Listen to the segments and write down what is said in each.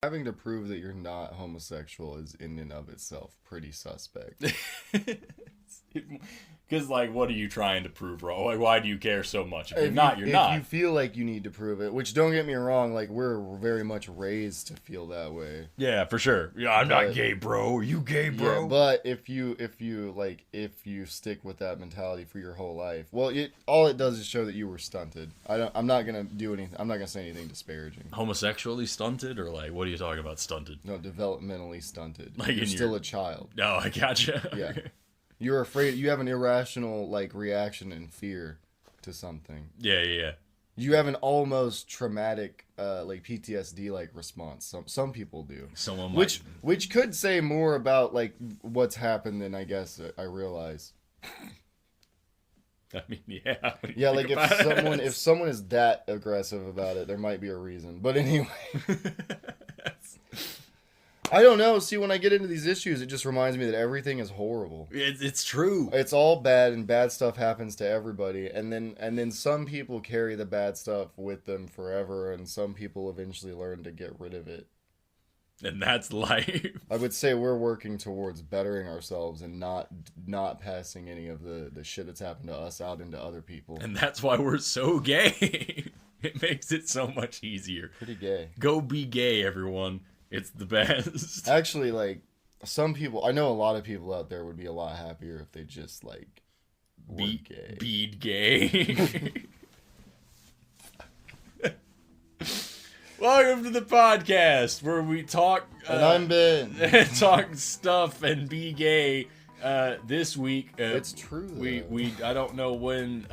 Having to prove that you're not homosexual is in and of itself pretty suspect. Because, like, what are you trying to prove, bro? Like, why do you care so much? If you're not, you're not. If you feel like you need to prove it, which don't get me wrong, like, we're very much raised to feel that way. Yeah, for sure. Yeah, I'm not gay, bro. Are you gay, bro? Yeah, but if you stick with that mentality for your whole life, well, all it does is show that you were stunted. I'm not gonna do anything. I'm not gonna say anything disparaging. Homosexually stunted, or like, what are you talking about, stunted? No, developmentally stunted. Like you're still a child. No, I gotcha. Yeah. You're afraid. You have an irrational reaction and fear to something. Yeah. You have an almost traumatic PTSD response. Some people do. Someone which could say more about what's happened than I guess I realize. I mean, yeah. Yeah, if someone is that aggressive about it, there might be a reason. But anyway. I don't know. See, when I get into these issues, it just reminds me that everything is horrible. It's true. It's all bad, and bad stuff happens to everybody. And then some people carry the bad stuff with them forever, and some people eventually learn to get rid of it. And that's life. I would say we're working towards bettering ourselves and not passing any of the shit that's happened to us out into other people. And that's why we're so gay. It makes it so much easier. Pretty gay. Go be gay, everyone. It's the best. Actually, some people, I know a lot of people out there would be a lot happier if they just, be gay. Be gay. Welcome to the podcast where we talk... and I'm Ben. talk stuff and be gay. This week... it's true, though. I don't know when...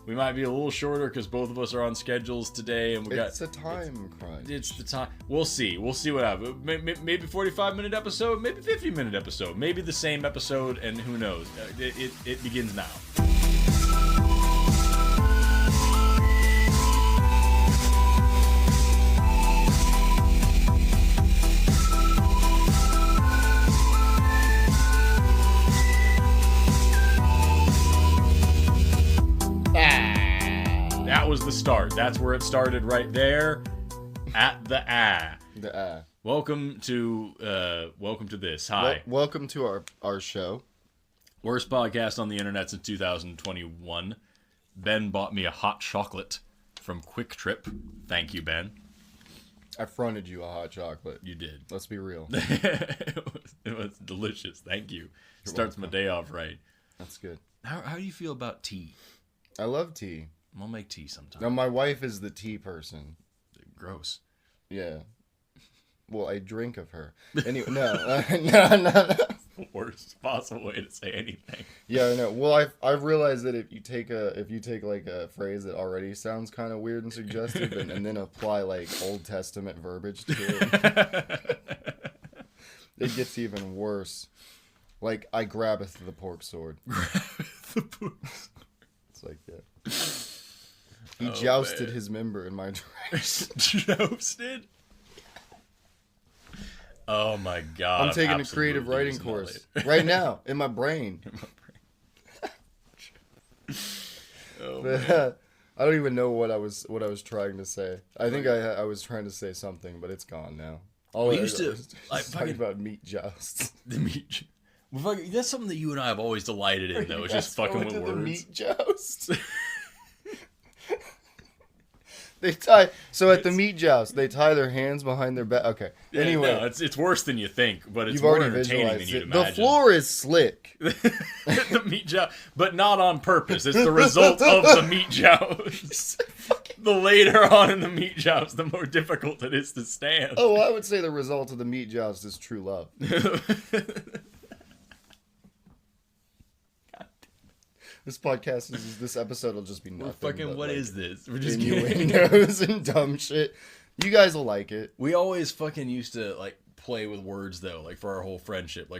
we might be a little shorter because both of us are on schedules today, and it's a time crunch. It's the time. We'll see. We'll see what happens. Maybe 45-minute episode, maybe 50-minute episode, maybe the same episode, and who knows? It begins now. That was the start. That's where it started, right there, at the ah. The ah. Welcome to this. Hi. Welcome to our show. Worst podcast on the internet since 2021. Ben bought me a hot chocolate from Quick Trip. Thank you, Ben. I fronted you a hot chocolate. You did. Let's be real. It was delicious. Thank you. Starts my day off right. That's good. How do you feel about tea? I love tea. I'll make tea sometime. Now, my wife is the tea person. Gross. Yeah. Well, I drink of her. Anyway, no. Worst possible way to say anything. Yeah, I know. Well, I've realized that if you take a phrase that already sounds kind of weird and suggestive, and then apply Old Testament verbiage to it, it gets even worse. I grabbeth the pork sword. Grabbeth the pork sword. It's like that. He jousted his member in my direction. Jousted? Oh my god. I'm taking a creative writing course right now in my brain. But, I don't even know what I was trying to say. I think I was trying to say something, but it's gone now. We used to talking about meat jousts. The meat. That's something that you and I have always delighted in, though. It's just fucking with words. The meat joust. At the meat joust, they tie their hands behind their back. Okay. Anyway, no, it's worse than you think, but it's more entertaining than you'd imagine. The floor is slick. The meat joust, but not on purpose. It's the result of the meat joust. The later on in the meat joust, the more difficult it is to stand. Oh, well, I would say the result of the meat joust is true love. This podcast this episode will just be nothing. What is this? We're just innuendos and dumb shit. You guys will like it. We always fucking used to play with words though, for our whole friendship.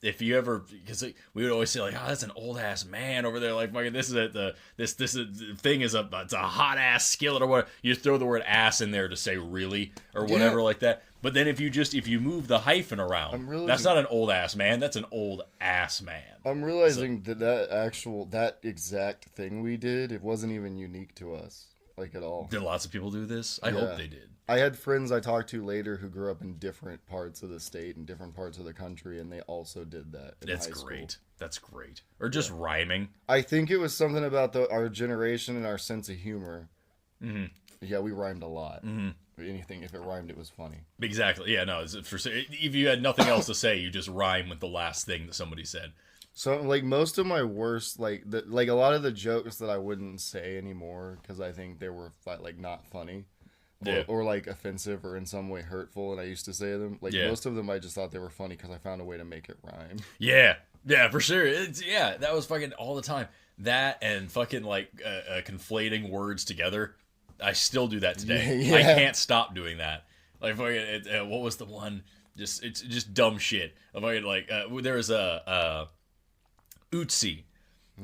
If you ever, because we would always say oh, that's an old ass man over there. This thing is it's a hot ass skillet or whatever. You throw the word ass in there to say really or whatever like that. But then if you move the hyphen around, that's not an old ass man. That's an old ass man. I'm realizing that exact thing we did, it wasn't even unique to us. like at all. Did lots of people do this? I hope they did. I had friends I talked to later who grew up in different parts of the state and different parts of the country, and they also did that in high school. That's great. Or just rhyming. I think it was something about our generation and our sense of humor. Mm-hmm. Yeah, we rhymed a lot. Mm-hmm. Anything, if it rhymed, it was funny. Exactly. Yeah, no. If you had nothing else to say, you just rhyme with the last thing that somebody said. So, like, most of my worst, like a lot of the jokes that I wouldn't say anymore because I think they were, like, not funny. Or like offensive or in some way hurtful, and I used to say them. Like most of them, I just thought they were funny because I found a way to make it rhyme. Yeah, for sure. That was fucking all the time. That and fucking like conflating words together. I still do that today. Yeah. I can't stop doing that. Like fucking, what was the one? It's just dumb shit. I'm like there's a Utsi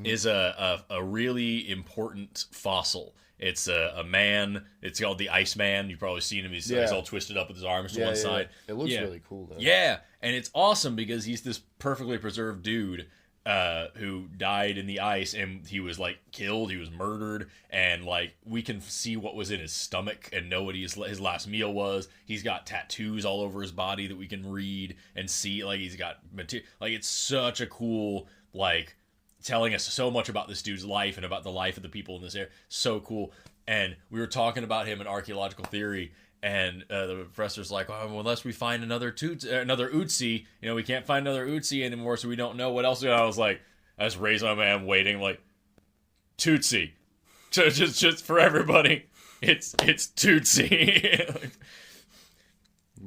is a really important fossil. It's a man. It's called the Iceman. You've probably seen him. He's all twisted up with his arms to one side. It looks really cool, though. Yeah, and it's awesome because he's this perfectly preserved dude who died in the ice, and he was, like, killed. He was murdered, and, like, we can see what was in his stomach and know what his last meal was. He's got tattoos all over his body that we can read and see. Like, he's got material. Like, it's such a cool, like, telling us so much about this dude's life and about the life of the people in this area. So cool. And we were talking about him in archaeological theory, and the professor's like, oh, well, unless we find another Utsi, we can't find another Utsi anymore, so we don't know what else. And I was like, I just raised my hand waiting, like, Tootsie. Just for everybody, it's Tootsie.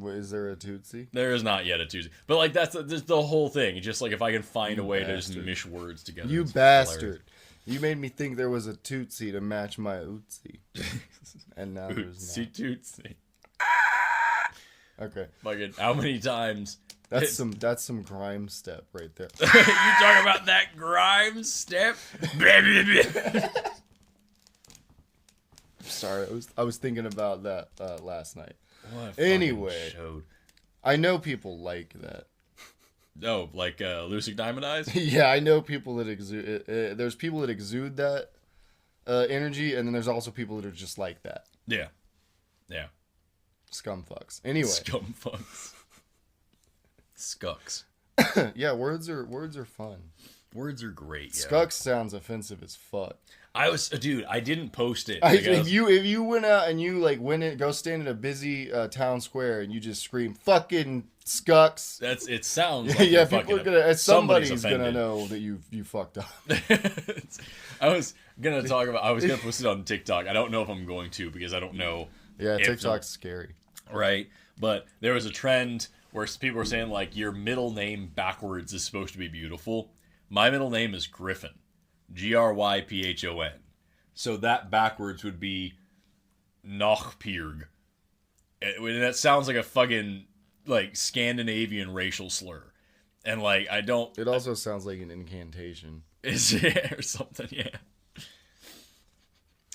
Is there a Tootsie? There is not yet a Tootsie. But, like, that's the whole thing. Just, like, if I can find a way to just mish words together. You bastard. Hilarious. You made me think there was a Tootsie to match my Utsi. And now there's not. Tootsie. Okay. Fucking, how many times... That's some grime step right there. You talking about that grime step? Sorry, I was thinking about that last night. Anyway, I know people like that. Oh, like Lucid Diamond Eyes? Yeah, I know people that exude. There's people that exude that energy, and then there's also people that are just like that. Yeah. Scumfucks. Anyway. Scumfucks. Scucks. Yeah, words are fun. Words are great. Scucks sounds offensive as fuck. Dude, I didn't post it. If you went out and you like go stand in a busy town square and you just scream fucking scucks. It sounds like people are gonna somebody's gonna know that you fucked up. I was gonna post it on TikTok. I don't know if I'm going to because I don't know. Yeah, TikTok's scary. Right, but there was a trend where people were saying like your middle name backwards is supposed to be beautiful. My middle name is Griffin. Gryphon. So that backwards would be Nochpirg. And that sounds like a fucking like Scandinavian racial slur. And like I don't It also sounds like an incantation. Is it or something, yeah.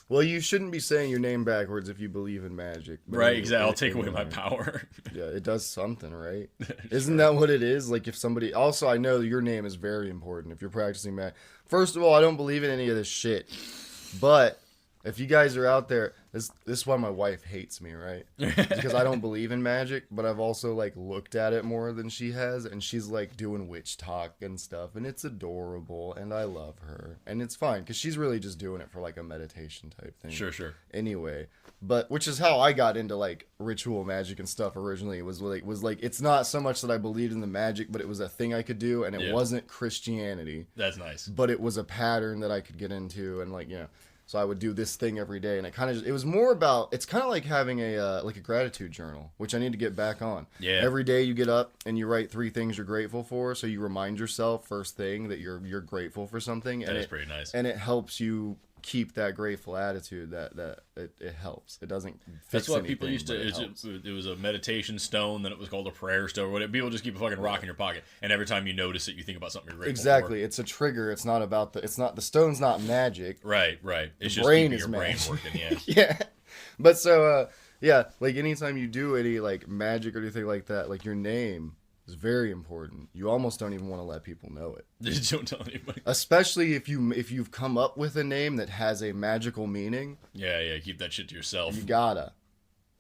Well, you shouldn't be saying your name backwards if you believe in magic. Right, exactly. I'll take away my power. Yeah, it does something, right? Isn't that what it is? Like if somebody... Also, I know your name is very important if you're practicing magic. First of all, I don't believe in any of this shit. But if you guys are out there... This is why my wife hates me, right? Because I don't believe in magic, but I've also like looked at it more than she has, and she's like doing witch talk and stuff, and it's adorable, and I love her, and it's fine because she's really just doing it for like a meditation type thing. Sure. Anyway, but which is how I got into like ritual magic and stuff originally. It was like it's not so much that I believed in the magic, but it was a thing I could do, and it wasn't Christianity. That's nice. But it was a pattern that I could get into, and like So I would do this thing every day, and it was more about, it's kind of like having a gratitude journal, which I need to get back on. Yeah. Every day you get up and you write 3 things you're grateful for, so you remind yourself first thing that you're grateful for something. That is pretty nice. And it helps you keep that grateful attitude. That it helps. It doesn't fix That's what anything, people used to. It was a meditation stone, then it was called a prayer stone. Whatever. People just keep a fucking rock in your pocket, and every time you notice it, you think about something you're grateful Exactly. for. It's a trigger. It's not about the stone's not magic. Right. It's just brain keeping is your brain magic. working. Yeah. Yeah. But so like anytime you do any like magic or anything like that, like your name is very important. You almost don't even want to let people know it. Don't tell anybody. Especially if you've come up with a name that has a magical meaning. Yeah, keep that shit to yourself. You gotta.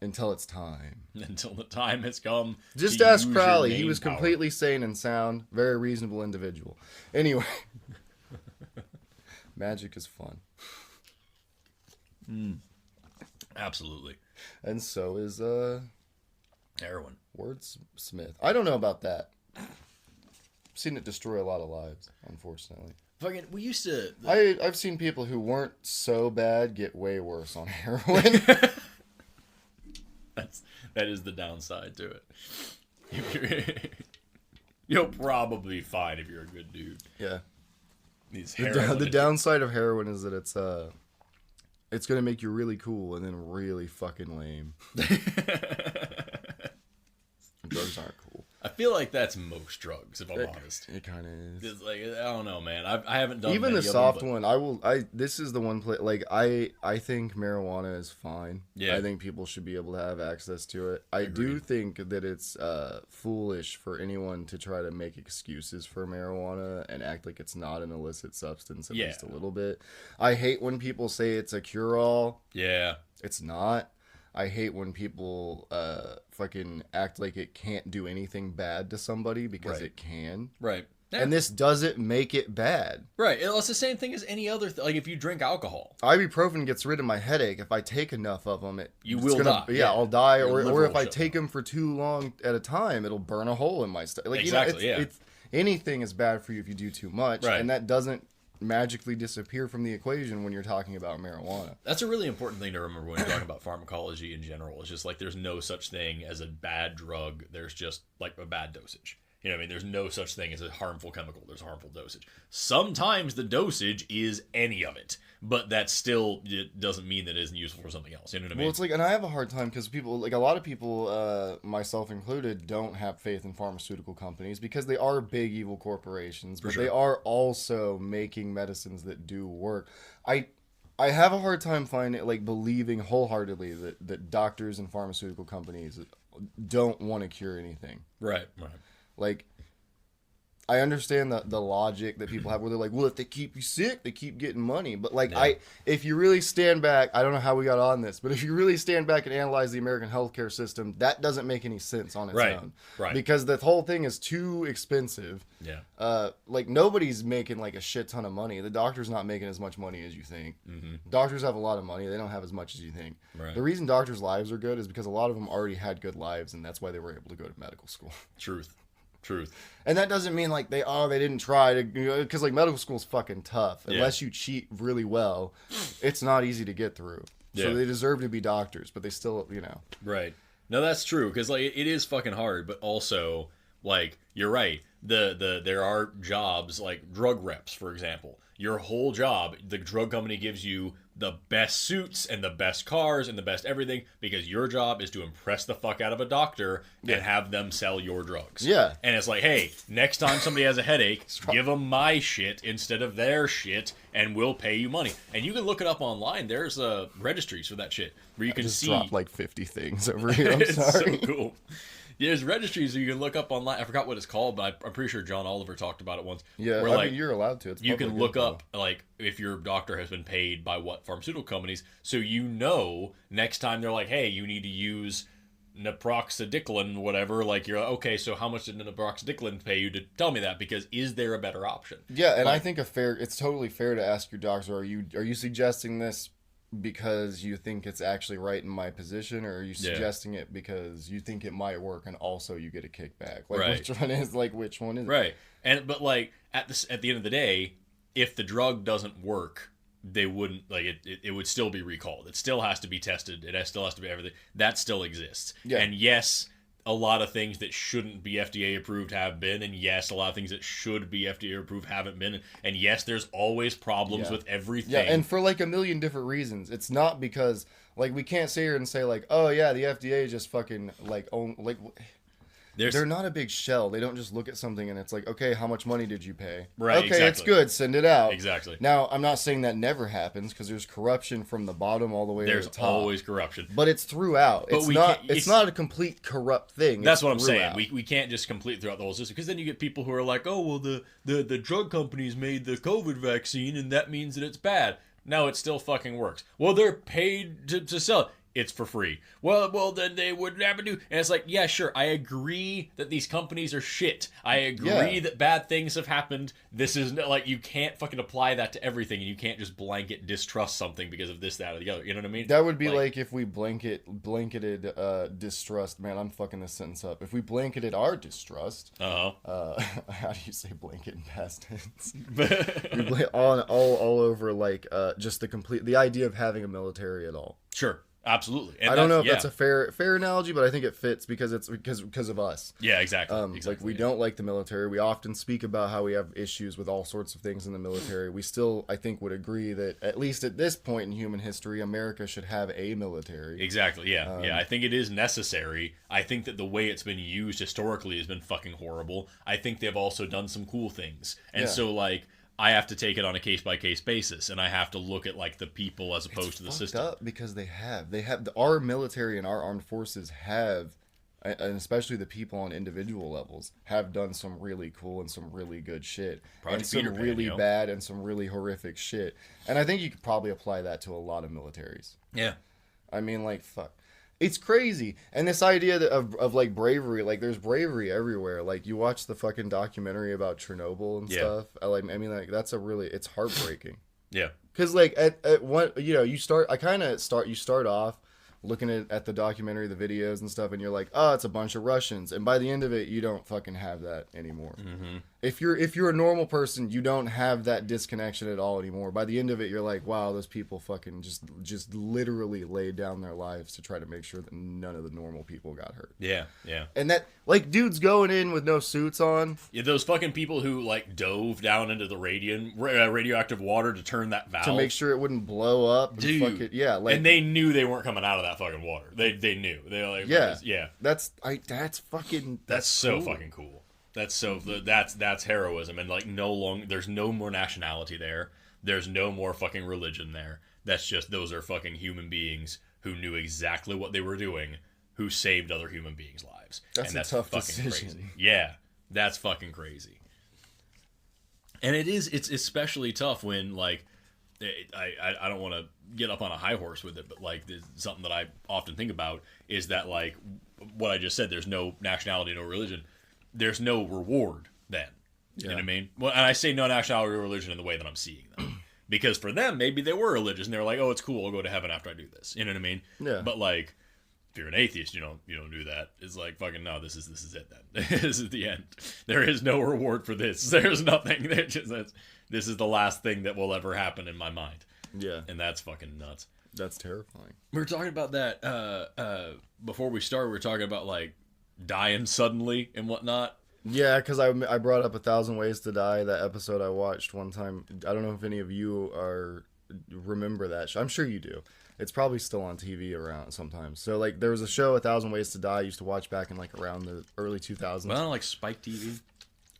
Until it's time. Until the time has come. Just ask Crowley. He was completely sane and sound. Very reasonable individual. Anyway. Magic is fun. Absolutely. And so is heroin. Wordsmith. I don't know about that. I've seen it destroy a lot of lives, unfortunately. Fucking, we used to... I've seen people who weren't so bad get way worse on heroin. That is the downside to it. You'll probably be fine if you're a good dude. Yeah. The downside of heroin is that it's gonna make you really cool and then really fucking lame. Drugs aren't cool. I feel like that's most drugs, if I'm honest. It kind of is. It's like, I don't know, man. I haven't done even many the of soft them, one. This is the one place. Like I think marijuana is fine. Yeah. I think people should be able to have access to it. I do think that it's foolish for anyone to try to make excuses for marijuana and act like it's not an illicit substance at least a little bit. I hate when people say it's a cure-all. Yeah. It's not. I hate when people fucking act like it can't do anything bad to somebody because it can. Right. Yeah. And this doesn't make it bad. Right. It's the same thing as any other like if you drink alcohol. Ibuprofen gets rid of my headache. If I take enough of them, you will die. Yeah, I'll die. Or if I take them for too long at a time, it'll burn a hole in my stomach. Like, exactly, it's anything is bad for you if you do too much. Right. And that doesn't magically disappear from the equation when you're talking about marijuana. That's a really important thing to remember when you're talking about pharmacology in general. It's just like there's no such thing as a bad drug. There's just like a bad dosage. You know what I mean? There's no such thing as a harmful chemical. There's a harmful dosage. Sometimes the dosage is any of it, but that still it doesn't mean that it isn't useful for something else. You know what I mean? Well, it's like, and I have a hard time because people, like a lot of people, myself included, don't have faith in pharmaceutical companies because they are big evil corporations, but they are also making medicines that do work. I have a hard time believing wholeheartedly that doctors and pharmaceutical companies don't want to cure anything. Right. Like, I understand the logic that people have where they're like, well, if they keep you sick, they keep getting money. But if you really stand back, I don't know how we got on this, but if you really stand back and analyze the American healthcare system, that doesn't make any sense on its own. Right. Because the whole thing is too expensive. Yeah. Nobody's making like a shit ton of money. The doctor's not making as much money as you think. Mm-hmm. Doctors have a lot of money. They don't have as much as you think. Right. The reason doctors' lives are good is because a lot of them already had good lives, and that's why they were able to go to medical school. Truth. And that doesn't mean like they didn't try to, because like medical school's fucking tough. Unless you cheat really well, it's not easy to get through. So they deserve to be doctors, but they still, Right. No, that's true, because like it is fucking hard, but also like you're right. There are jobs like drug reps, for example. Your whole job, the drug company gives you the best suits and the best cars and the best everything because your job is to impress the fuck out of a doctor and have them sell your drugs. Yeah. And it's like, hey, next time somebody has a headache, give them my shit instead of their shit and we'll pay you money. And you can look it up online. There's registries for that shit where you can see. Dropped like 50 things over here. I'm It's sorry. so cool. There's registries that you can look up online. I forgot what it's called, but I'm pretty sure John Oliver talked about it once. Yeah, where, I mean, you're allowed to. It's you can public look info. up, like, if your doctor has been paid by what pharmaceutical companies, so next time they're like, hey, you need to use naproxen, whatever, like, you're like, okay, so how much did naproxen pay you to tell me that? Because is there a better option? Yeah, and I think it's totally fair to ask your doctor, are you suggesting this because you think it's actually right in my position, or are you suggesting it because you think it might work and also you get a kickback? Like, which one is it? Right. But like at the end of the day, if the drug doesn't work, they wouldn't it would still be recalled. It still has to be tested. Still has to be everything. That still exists. Yeah. And yes, a lot of things that shouldn't be FDA approved have been, and yes, a lot of things that should be FDA approved haven't been, and yes, there's always problems with everything. Yeah, and for like a million different reasons. It's not because like we can't sit here and say like, oh yeah, the FDA just fucking they're not a big shell. They don't just look at something and it's like, okay, how much money did you pay? Right, okay, exactly. it's good, send it out. Exactly. Now, I'm not saying that never happens, because there's corruption from the bottom all the way to the top. There's always corruption. But it's throughout. But It's not a complete corrupt thing. That's what I'm saying. We can't just complete throughout the whole system, because then you get people who are like, oh, well, the drug companies made the COVID vaccine, and that means that it's bad. No, it still fucking works. Well, they're paid to sell it. It's for free. Well, then they wouldn't have to do. And it's like, yeah, sure, I agree that these companies are shit. I agree that bad things have happened. This is like, you can't fucking apply that to everything, and you can't just blanket distrust something because of this, that, or the other. You know what I mean? That would be like if we blanketed distrust. Man, I'm fucking this sentence up. If we blanketed our distrust, how do you say blanket in past tense? all over like just the idea of having a military at all. Sure. Absolutely. And I don't know if that's a fair analogy, but I think it fits because it's because of us. Yeah, exactly. Like we don't like the military. We often speak about how we have issues with all sorts of things in the military. We still, I think, would agree that at least at this point in human history, America should have a military. Exactly. Yeah. Yeah. I think it is necessary. I think that the way it's been used historically has been fucking horrible. I think they've also done some cool things. And so like, I have to take it on a case-by-case basis, and I have to look at like the people as opposed to the system. Up because they have our military and our armed forces have, and especially the people on individual levels, have done some really cool and some really good shit, and some really bad and some really horrific shit. And I think you could probably apply that to a lot of militaries. Yeah, I mean, like, fuck. It's crazy. And this idea of like bravery, like there's bravery everywhere. Like you watch the fucking documentary about Chernobyl and stuff. I mean, like that's it's heartbreaking. Yeah. Cause like at one, you start off looking at the documentary, the videos and stuff, and you're like, oh, it's a bunch of Russians. And by the end of it, you don't fucking have that anymore. Mm-hmm. If you're a normal person, you don't have that disconnection at all anymore. By the end of it, you're like, wow, those people fucking just literally laid down their lives to try to make sure that none of the normal people got hurt. Yeah, yeah. And that, like, dudes going in with no suits on. Yeah, those fucking people who, like, dove down into the radioactive water to turn that valve. To make sure it wouldn't blow up. Dude. And they knew they weren't coming out of that fucking water. They knew. They were like, yeah. That's so fucking cool. That's heroism, and like there's no more nationality there. There's no more fucking religion there. That's just, those are fucking human beings who knew exactly what they were doing, who saved other human beings' lives. That's a tough decision. Crazy. Yeah, that's fucking crazy. And it's especially tough when, like, I don't want to get up on a high horse with it, but like something that I often think about is that, like, what I just said, there's no nationality, no religion. There's no reward then. You know what I mean? Well, and I say no nationality or religion in the way that I'm seeing them. Because for them, maybe they were religious and they were like, oh, it's cool, I'll go to heaven after I do this. You know what I mean? Yeah. But like, if you're an atheist, you don't do that. It's like, fucking no, this is it then. This is the end. There is no reward for this. There's nothing. This is the last thing that will ever happen in my mind. Yeah. And that's fucking nuts. That's terrifying. We were talking about that before we started. We were talking about like dying suddenly and whatnot. Yeah, because I brought up 1,000 Ways to Die, that episode I watched one time. I don't know if any of you remember that show. I'm sure you do. It's probably still on TV around sometimes. So like there was a show, 1,000 Ways to Die, I used to watch back in like around the early 2000s. Well, like Spike TV.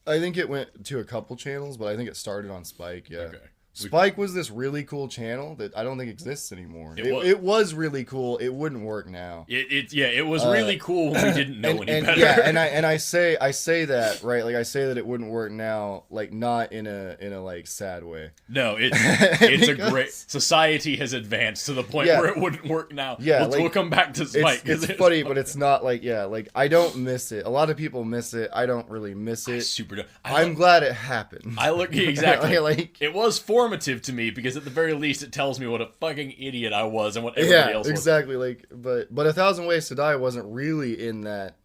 I think it went to a couple channels, but I think it started on Spike. Yeah. Okay. Spike was this really cool channel that I don't think exists anymore. It was really cool. It wouldn't work now. It was really cool when we didn't know any better. Yeah, and I say that, right? Like I say that it wouldn't work now, like not in a like sad way. No, it's a great, society has advanced to the point where it wouldn't work now. Yeah, we'll come back to Spike. It's funny, but it's not like like I don't miss it. A lot of people miss it. I don't really miss it. I'm glad it happened. I look exactly like it was formative to me because at the very least it tells me what a fucking idiot I was and what everybody else was. Exactly. Like, but 1,000 Ways to Die wasn't really in that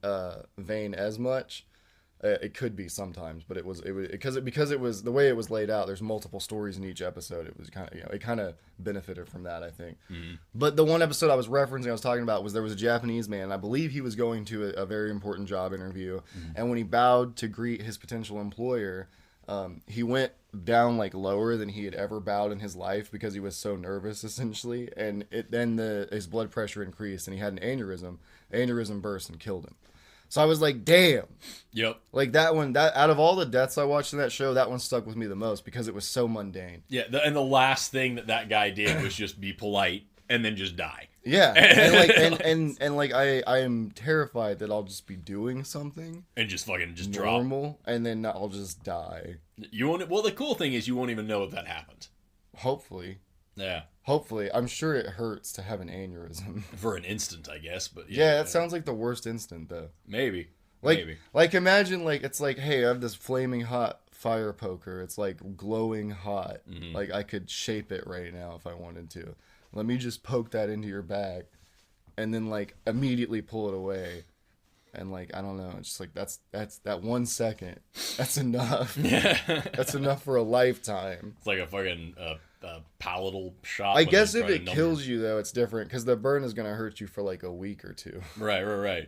vein as much. It could be sometimes, but it was because it was the way it was laid out. There's multiple stories in each episode. It was kind of it kind of benefited from that, I think. Mm-hmm. But the one episode I was referencing, I was talking about, was there was a Japanese man. I believe he was going to a very important job interview, and when he bowed to greet his potential employer, he went down like lower than he had ever bowed in his life because he was so nervous, essentially, and then his blood pressure increased and he had an aneurysm. Aneurysm burst and killed him. So I was like, damn. Yep. Like that one, that out of all the deaths I watched in that show, that one stuck with me the most because it was so mundane. Yeah, and the last thing that guy did was just be polite and then just die. Yeah, and like and like I am terrified that I'll just be doing something and just fucking just normal, and then I'll just die. You won't. Well, the cool thing is you won't even know if that happened. Hopefully. Yeah. Hopefully, I'm sure it hurts to have an aneurysm for an instant, I guess. But yeah, that sounds like the worst instant though. Maybe. Like imagine like it's like, hey, I have this flaming hot fire poker. It's like glowing hot. Mm-hmm. Like I could shape it right now if I wanted to. Let me just poke that into your back, and then like immediately pull it away, and like I don't know, it's just like that's that 1 second. That's enough. Yeah, that's enough for a lifetime. It's like a fucking palatal shot. I guess if it kills you though, it's different because the burn is gonna hurt you for like a week or two. Right.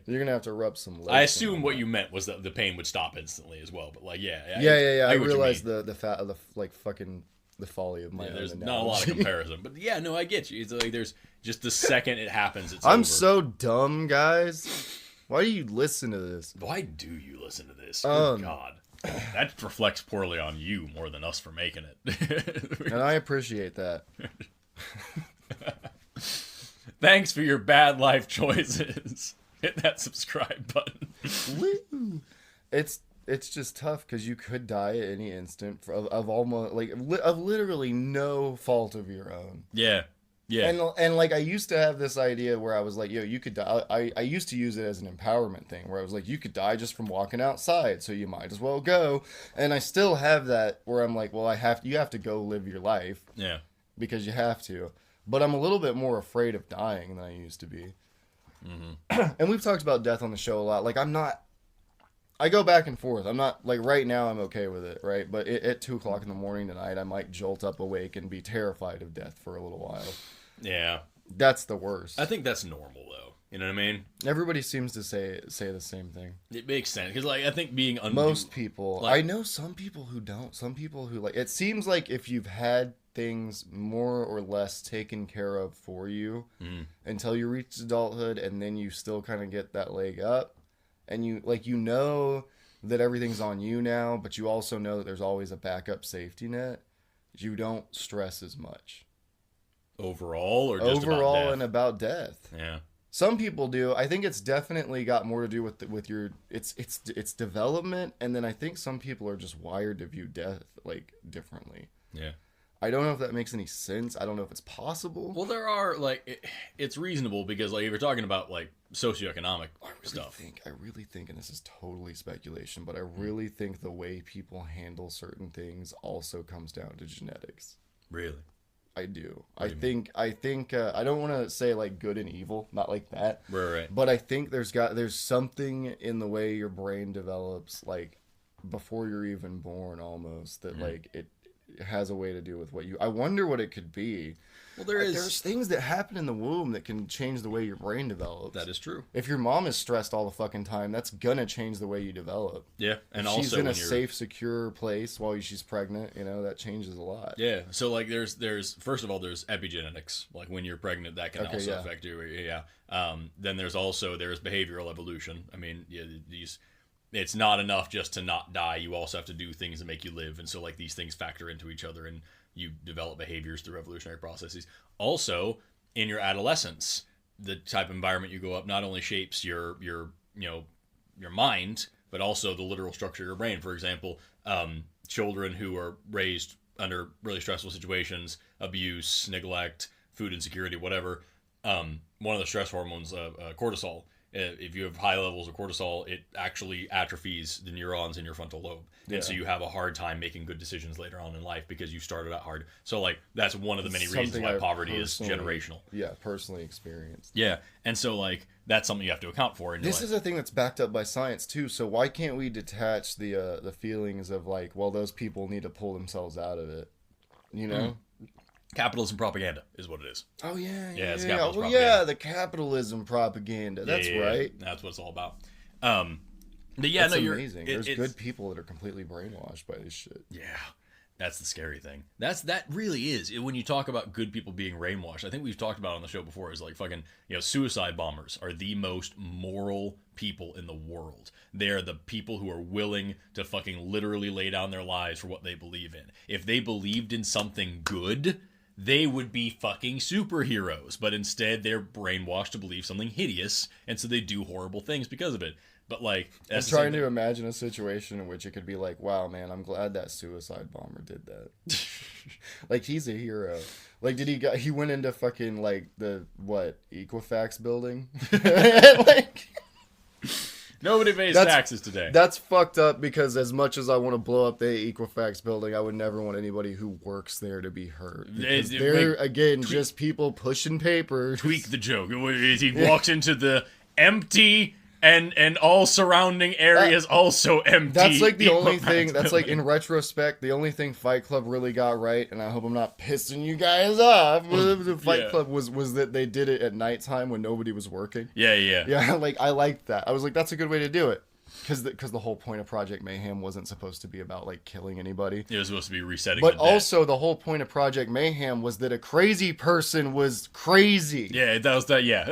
You're gonna have to rub some lotion. I assume what you meant was that the pain would stop instantly as well, but like yeah. I realized the fat of the like fucking. The folly of my own there's analogy. not a lot of comparison, but yeah, no, I get you. It's like there's just the second it happens, it's I'm over. so dumb, guys. Why do you listen to this? Why do you listen to this? Oh God, that reflects poorly on you more than us for making it. And I appreciate that. Thanks for your bad life choices. Hit that subscribe button. Woo. It's just tough because you could die at any instant of almost like of literally no fault of your own. Yeah. And like I used to have this idea where I was like, yo, you could die. I used to use it as an empowerment thing where I was like, you could die just from walking outside, so you might as well go. And I still have that where I'm like, well, you have to go live your life. Yeah. Because you have to. But I'm a little bit more afraid of dying than I used to be. Mm-hmm. And we've talked about death on the show a lot. Like I go back and forth. I'm not, like, right now I'm okay with it, right? But at 2 o'clock in the morning tonight, I might jolt up awake and be terrified of death for a little while. Yeah. That's the worst. I think that's normal, though. You know what I mean? Everybody seems to say the same thing. It makes sense. Because, like, I think being... Most people. Like, I know some people who don't. Some people who, like... It seems like if you've had things more or less taken care of for you until you reach adulthood, and then you still kind of get that leg up, and you know that everything's on you now, but you also know that there's always a backup safety net. You don't stress as much. Overall, or just overall about death? And about death. Yeah. Some people do. I think it's definitely got more to do with your it's development, and then I think some people are just wired to view death like differently. Yeah. I don't know if that makes any sense. I don't know if it's possible. Well, there are it's reasonable because like if you're talking about like socioeconomic stuff. I really think, and this is totally speculation, but I really think the way people handle certain things also comes down to genetics. Really? I do. I think I don't want to say like good and evil, not like that. Right. But I think there's something in the way your brain develops like before you're even born almost that like it has a way to do with what you... I wonder what it could be. Well, there's things that happen in the womb that can change the way your brain develops. That is true. If your mom is stressed all the fucking time, that's gonna change the way you develop. Yeah, and if also she's in a safe, secure place while she's pregnant, that changes a lot. Yeah. So like, there's first of all, there's epigenetics. Like when you're pregnant, that can also affect you. Yeah. Then there's behavioral evolution. I mean, it's not enough just to not die. You also have to do things that make you live. And so like these things factor into each other and you develop behaviors through evolutionary processes. Also, in your adolescence, the type of environment you go up not only shapes your mind, but also the literal structure of your brain. For example, children who are raised under really stressful situations, abuse, neglect, food insecurity, whatever, one of the stress hormones, cortisol, if you have high levels of cortisol, it actually atrophies the neurons in your frontal lobe. And so you have a hard time making good decisions later on in life because you started out hard. So like that's one of the many reasons why poverty is generational. Yeah, personally experienced. Yeah. And so like that's something you have to account for in your life. This is a thing that's backed up by science too. So why can't we detach the feelings of like, well, those people need to pull themselves out of it? Capitalism propaganda is what it is. Oh, yeah. Yeah, it's capitalism propaganda. Yeah, the capitalism propaganda. That's right. That's what it's all about. But yeah, that's amazing. There's good people that are completely brainwashed by this shit. Yeah. That's the scary thing. That really is. When you talk about good people being brainwashed, I think we've talked about it on the show before, is like fucking, suicide bombers are the most moral people in the world. They're the people who are willing to fucking literally lay down their lives for what they believe in. If they believed in something good, they would be fucking superheroes. But instead, they're brainwashed to believe something hideous, and so they do horrible things because of it. But like, I'm trying to imagine a situation in which it could be like, wow, man, I'm glad that suicide bomber did that. Like, he's a hero. Like, he went into fucking like the Equifax building? Like, nobody pays taxes today. That's fucked up, because as much as I want to blow up the Equifax building, I would never want anybody who works there to be hurt. Because they're, again, just people pushing papers. Tweak the joke. He walks into the empty and all surrounding areas also empty. That's like the only thing, that's like, in retrospect, the only thing Fight Club really got right, and I hope I'm not pissing you guys off, Fight Club was that they did it at nighttime when nobody was working. Yeah, like, I liked that. I was like, that's a good way to do it. Because the whole point of Project Mayhem wasn't supposed to be about, like, killing anybody. It was supposed to be resetting But also, the whole point of Project Mayhem was that a crazy person was crazy. Yeah, that was that, yeah.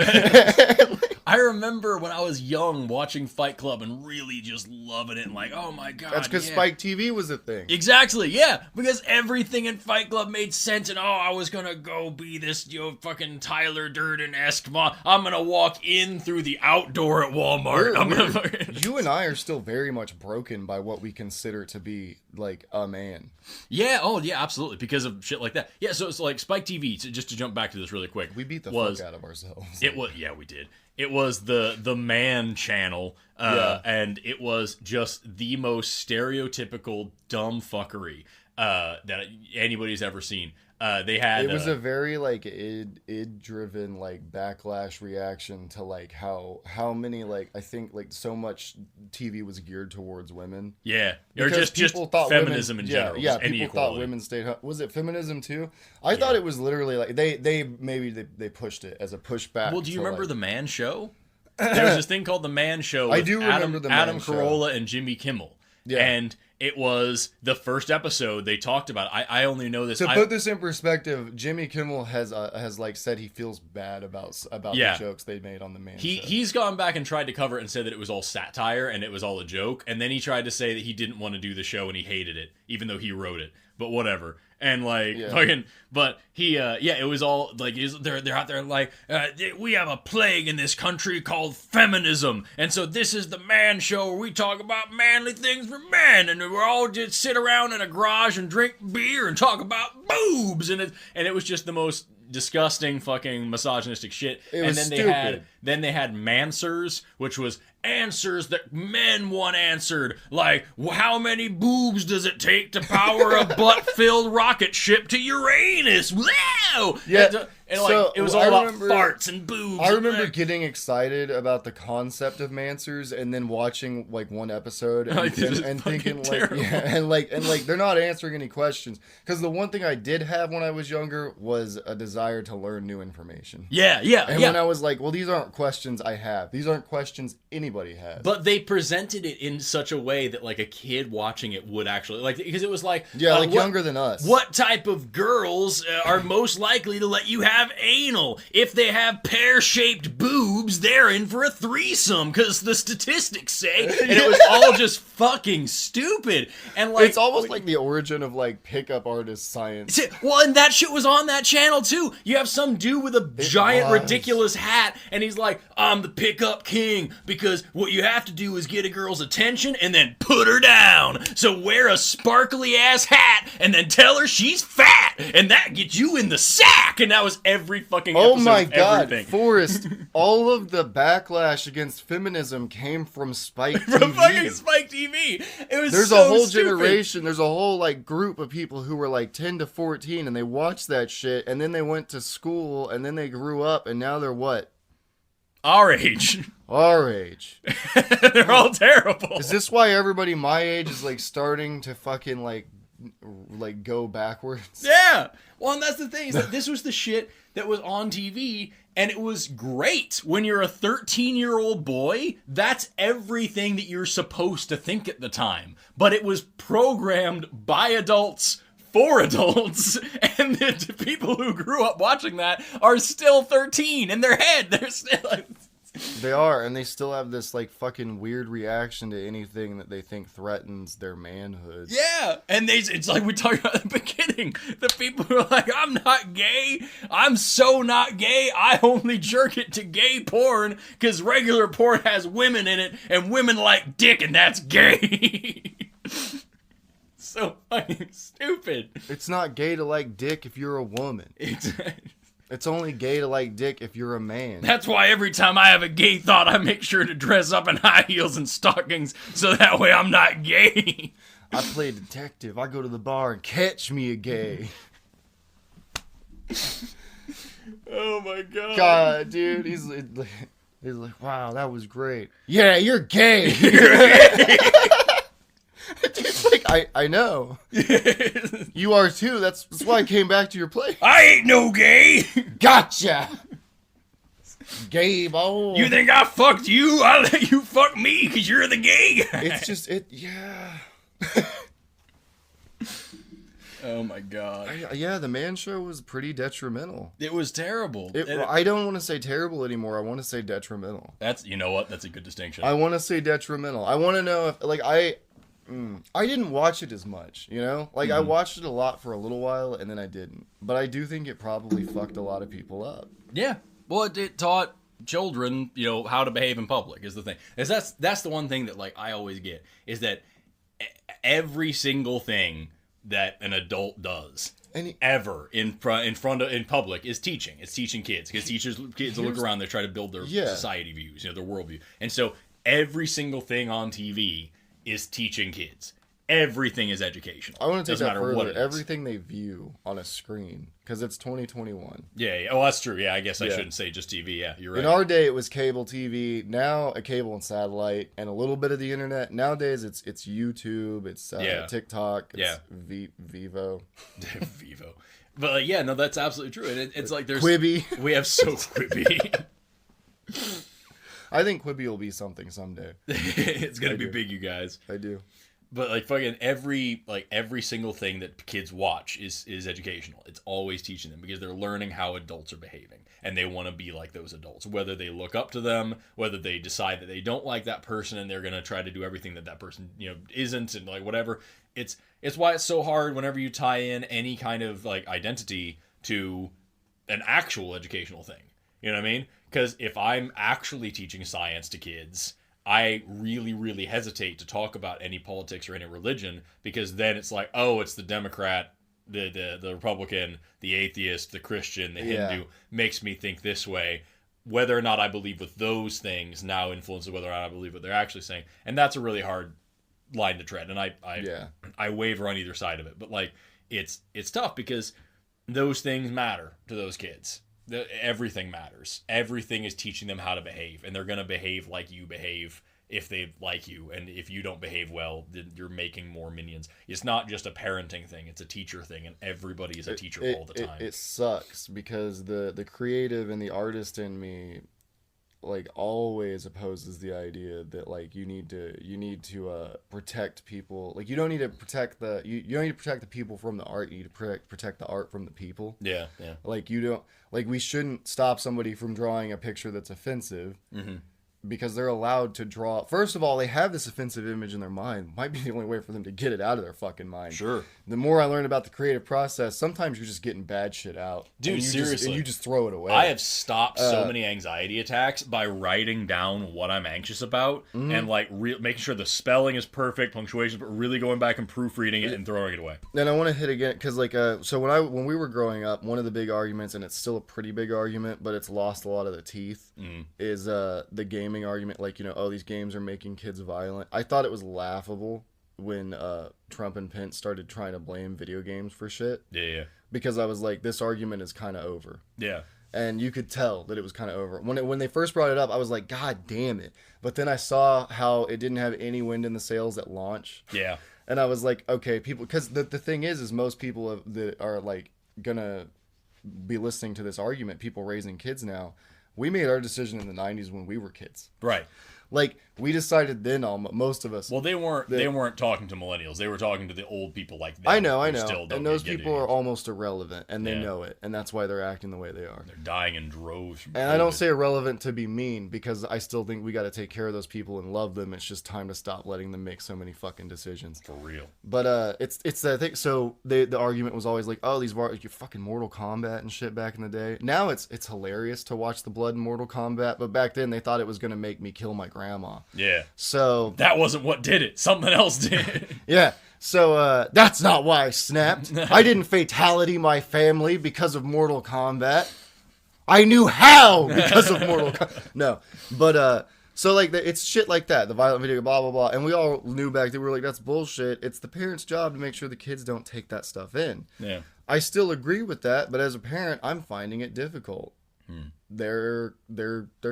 I remember when I was young watching Fight Club and really just loving it and like, oh my god. That's because Spike TV was a thing. Exactly, yeah. Because everything in Fight Club made sense, and I was gonna go be this fucking Tyler Durden-esque mom. I'm gonna walk in through the outdoor at Walmart. You and I are still very much broken by what we consider to be like a man. Yeah, oh yeah, absolutely. Because of shit like that. Yeah, so it's like Spike TV, just to jump back to this really quick. We beat the fuck out of ourselves. It was, yeah, we did. It was the man channel, and it was just the most stereotypical dumb fucking that anybody's ever seen. They had it was a very like id driven like backlash reaction to like how many like I think like so much TV was geared towards women. Yeah, or just feminism women, in general. Yeah, people thought women stayed home. Was it feminism too? I thought it was literally like they pushed it as a pushback. Well, do you remember the Man Show? There was this thing called the Man Show. I do remember the Man Adam Carolla and Jimmy Kimmel. Yeah, and it was the first episode they talked about. I only know this. To put this in perspective, Jimmy Kimmel has like said he feels bad about the jokes they made on the Man Show. He's gone back and tried to cover it and said that it was all satire and it was all a joke. And then he tried to say that he didn't want to do the show and he hated it, even though he wrote it. But whatever. And like fucking, but he it was all like they're out there like we have a plague in this country called feminism, and so this is the Man Show where we talk about manly things for men, and we're all just sit around in a garage and drink beer and talk about boobs, and it was just the most disgusting fucking misogynistic shit. And then they had Manswers, which was answers that men want answered, like how many boobs does it take to power a butt-filled rocket ship to Uranus? Wow! Yeah. And like it was all about farts and boobs. I remember getting excited about the concept of Manswers and then watching like one episode and thinking like they're not answering any questions, because the one thing I did have when I was younger was a desire to learn new information. And when I was like, well, these aren't questions I have. These aren't questions anybody has. But they presented it in such a way that like a kid watching it would actually like, because it was like younger than us. What type of girls are most likely to let you have anal? If they have pear-shaped boobs, they're in for a threesome, because the statistics say. And it was all just fucking stupid. And like it's almost like the origin of like pickup artist science. Well, and that shit was on that channel too. You have some dude with a giant ridiculous hat, and he's like, I'm the pickup king, because what you have to do is get a girl's attention and then put her down. So wear a sparkly ass hat and then tell her she's fat, and that gets you in the sack. And that was every fucking episode. Oh my god, everything. Forrest! All of the backlash against feminism came from Spike TV. From fucking Spike TV. It was There's a whole generation. There's a whole like group of people who were like 10 to 14, and they watched that shit, and then they went to school, and then they grew up, and now they're what? Our age. Our age. They're all terrible. Is this why everybody my age is like starting to fucking like go backwards? Yeah. Well, and that's the thing, is that this was the shit that was on TV, and it was great. When you're a 13-year-old boy, that's everything that you're supposed to think at the time. But it was programmed by adults for adults, and the people who grew up watching that are still 13 in their head. They're still like... They are, and they still have this like fucking weird reaction to anything that they think threatens their manhood. Yeah, and it's like we talked about at the beginning. The people who are like, I'm not gay. I'm so not gay. I only jerk it to gay porn because regular porn has women in it, and women like dick, and that's gay. So fucking stupid. It's not gay to like dick if you're a woman. It's only gay to like dick if you're a man. That's why every time I have a gay thought, I make sure to dress up in high heels and stockings so that way I'm not gay. I play detective. I go to the bar and catch me a gay. Oh my god. God, dude. He's like, wow, that was great. Yeah, you're gay. It's like, I know. You are too. That's why I came back to your place. I ain't no gay. Gotcha. Gay boy. You think I fucked you? I'll let you fuck me because you're the gay guy. It's just, yeah. Oh my god. Yeah, the Man Show was pretty detrimental. It was terrible. I don't want to say terrible anymore. I want to say detrimental. You know what? That's a good distinction. I want to say detrimental. I want to know if, like, I didn't watch it as much, you know? Like, I watched it a lot for a little while, and then I didn't. But I do think it probably fucked a lot of people up. Yeah. Well, it taught children, how to behave in public is the thing. That's the one thing that, like, I always get, is that every single thing that an adult does ever in public is teaching. It's teaching kids. Because kids look around, they try to build their society views, their worldview. And so every single thing on TV is teaching kids. Everything is educational. I want to take that further. What everything they view on a screen, because it's 2021. Yeah. Oh, that's true. Yeah, I guess I shouldn't say just TV. Yeah, you're right. In our day, it was cable TV. Now, a cable and satellite, and a little bit of the internet. Nowadays, it's YouTube. It's TikTok. It's Vivo. Vivo. But no, that's absolutely true. And it's like there's Quibi. We have Quibi. I think Quibi will be something someday. It's gonna be big, you guys. I do. But like fucking every single thing that kids watch is educational. It's always teaching them because they're learning how adults are behaving, and they want to be like those adults. Whether they look up to them, whether they decide that they don't like that person, and they're gonna try to do everything that person isn't, and like whatever. It's why it's so hard whenever you tie in any kind of like identity to an actual educational thing. You know what I mean? Because if I'm actually teaching science to kids, I really, really hesitate to talk about any politics or any religion, because then it's like, oh, it's the Democrat, the Republican, the atheist, the Christian, the Hindu makes me think this way. Whether or not I believe with those things now influences whether or not I believe what they're actually saying. And that's a really hard line to tread. And I waver on either side of it. But like it's tough because those things matter to those kids. Everything matters. Everything is teaching them how to behave, and they're going to behave like you behave if they like you, and if you don't behave well, then you're making more minions. It's not just a parenting thing, it's a teacher thing, and everybody is a teacher all the time. It sucks because the creative and the artist in me like always opposes the idea that like you need to protect people. Like you don't need to protect the people from the art. You need to protect the art from the people. Yeah. Like you don't we shouldn't stop somebody from drawing a picture that's offensive. Mm-hmm. Because they're allowed to draw. First of all, they have this offensive image in their mind. Might be the only way for them to get it out of their fucking mind. Sure. The more I learn about the creative process, sometimes you're just getting bad shit out. Dude, seriously. You just throw it away. I have stopped so many anxiety attacks by writing down what I'm anxious about and like making sure the spelling is perfect, punctuation, but really going back and proofreading it and throwing it away. Then I want to hit again because so when we were growing up, one of the big arguments, and it's still a pretty big argument, but it's lost a lot of the teeth, is the gaming argument. Like, these games are making kids violent. I thought it was laughable when Trump and Pence started trying to blame video games for shit. Yeah. Because I was like, this argument is kind of over. Yeah. And you could tell that it was kind of over. When they first brought it up, I was like, God damn it. But then I saw how it didn't have any wind in the sails at launch. Yeah. And I was like, okay, people... Because the thing is most people that are, like, gonna be listening to this argument, people raising kids now, we made our decision in the 90s when we were kids. Right. Like, we decided then, most of us. Well, they weren't talking to millennials. They were talking to the old people like them. I know. Still don't and those get people are almost irrelevant, and they Yeah. know it, and that's why they're acting the way they are. They're dying in droves. From And COVID. I don't say irrelevant to be mean, because I still think we got to take care of those people and love them. It's just time to stop letting them make so many fucking decisions. For real. But it's that thing. So the argument was always like, oh, these your fucking Mortal Kombat and shit back in the day. Now it's hilarious to watch the blood in Mortal Kombat, but back then they thought it was gonna make me kill my grandma. Yeah. So that wasn't what did it. Something else did. yeah. So that's not why I snapped. I didn't fatality my family because of Mortal Kombat. I knew how because of Mortal Kombat. No, but so like it's shit like that. The violent video, blah blah blah, and we all knew back then. We were like, that's bullshit. It's the parents' job to make sure the kids don't take that stuff in. Yeah. I still agree with that, but as a parent, I'm finding it difficult. They're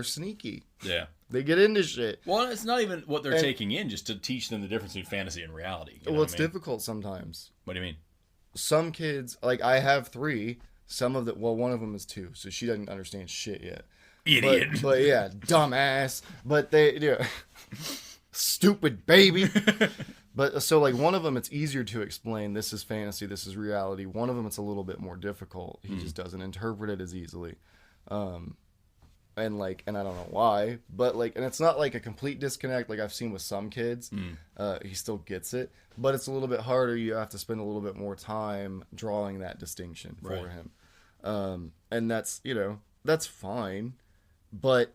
sneaky. Yeah. They get into shit. Well, it's not even what they're taking in, just to teach them the difference between fantasy and reality. You know Well, it's difficult sometimes. What do you mean? Some kids, like I have 3. Some of the one of them is 2, so she doesn't understand shit yet. Idiot. But yeah, dumbass. But they, stupid baby. But so like one of them, it's easier to explain. This is fantasy. This is reality. One of them, it's a little bit more difficult. He just doesn't interpret it as easily. And I don't know why, but and it's not like a complete disconnect like I've seen with some kids. He still gets it, but it's a little bit harder. You have to spend a little bit more time drawing that distinction for him. And that's fine. But